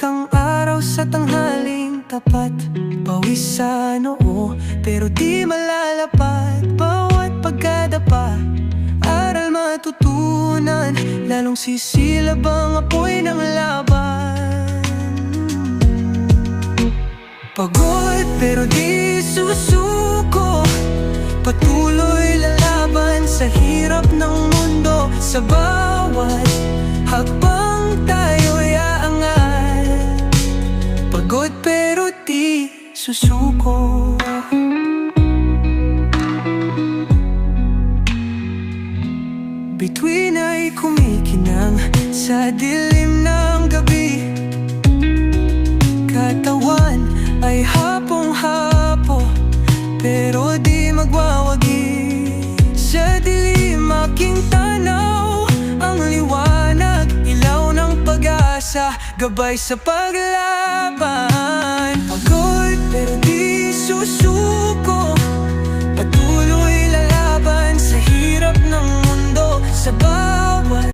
ang araw sa tanghaling tapat. Pawis sa noo, pero di malalapat. Bawat pagkadapa, aral matutunan. Lalong sisilab ang apoy ng laban. Pagod pero di susuko, patuloy lalaban sa hirap ng mundo. Sa bawat hakbang tayo'y aangat. Pagod pero di susuko. Bituin ay kumikinang sa dilim ng gabi. Katawan ay hapong-hapo, pero di magwawagi. Sa dilim aking tanaw, ang liwanag, ilaw ng pag-asa, gabay sa paglaban. Pagod pero di susuko,